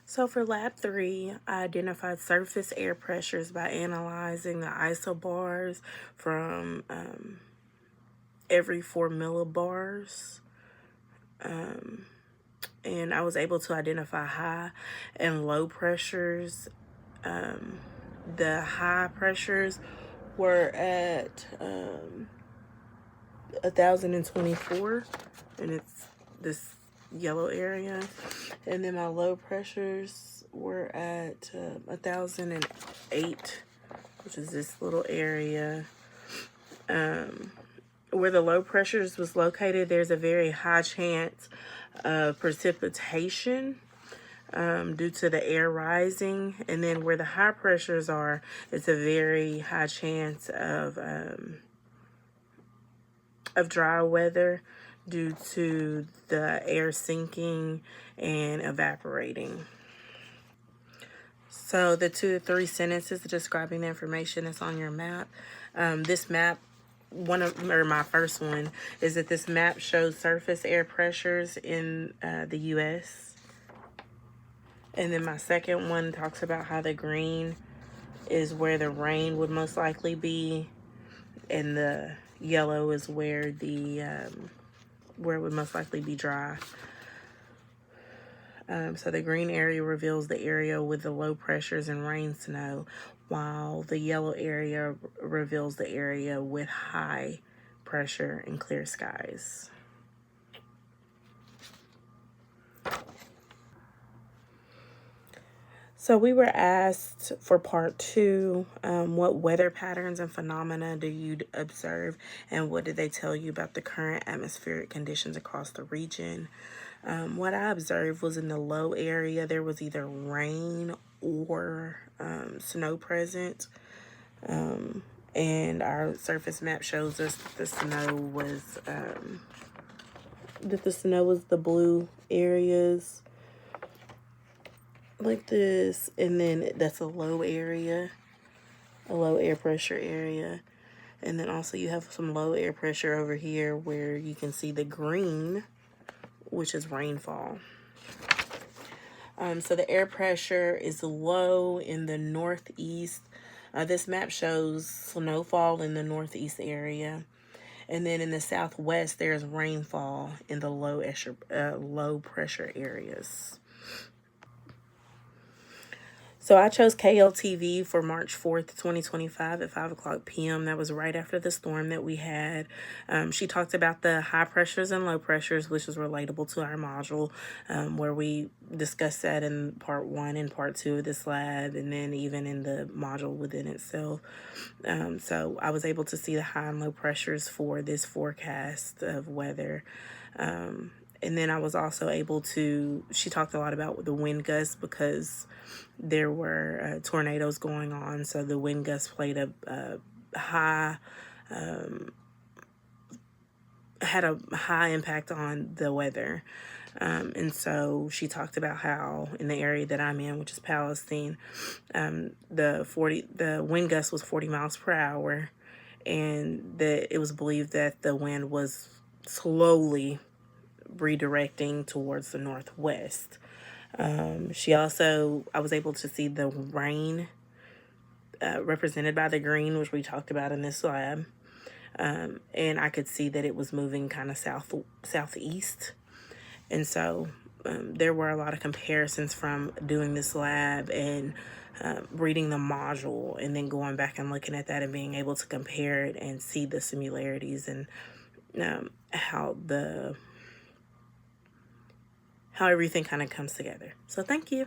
So for lab 3, I identified surface air pressures by analyzing the isobars from every 4 millibars. And I was able to identify high and low pressures. The high pressures were at 1,024, and it's this yellow area. And then my low pressures were at 1,008, which is this little area. Where the low pressures was located, there's a very high chance of precipitation due to the air rising. And then where the high pressures are, it's a very high chance of dry weather due to the air sinking and evaporating. So the 2 to 3 sentences describing the information that's on your map. This map, my first one is that this map shows surface air pressures in the U.S. And then my second one talks about how the green is where the rain would most likely be, and the yellow is where where it would most likely be dry. So the green area reveals the area with the low pressures and rain snow, while the yellow area reveals the area with high pressure and clear skies. So we were asked for part 2, what weather patterns and phenomena do you observe, and what did they tell you about the current atmospheric conditions across the region? What I observed was in the low area, there was either rain or snow present. And our surface map shows us that the snow was the blue areas like this, and then that's a low area, a low air pressure area. And then also you have some low air pressure over here where you can see the green, which is rainfall. So the air pressure is low in the northeast. This map shows snowfall in the northeast area. And then in the southwest, there's rainfall in the low pressure areas. So I chose KLTV for March 4th, 2025 at 5 o'clock p.m. That was right after the storm that we had. She talked about the high pressures and low pressures, which is relatable to our module, where we discussed that in part 1 and part 2 of this lab, and then even in the module within itself. So I was able to see the high and low pressures for this forecast of weather. And then I was also able to, she talked a lot about the wind gusts because there were tornadoes going on. So the wind gusts played a high, had a high impact on the weather. And so she talked about how in the area that I'm in, which is Palestine, the wind gust was 40 miles per hour. And that it was believed that the wind was slowly redirecting towards the northwest. I was able to see the rain represented by the green, which we talked about in this lab. And I could see that it was moving kind of southeast. And so there were a lot of comparisons from doing this lab and reading the module, and then going back and looking at that and being able to compare it and see the similarities and how everything kind of comes together. So thank you.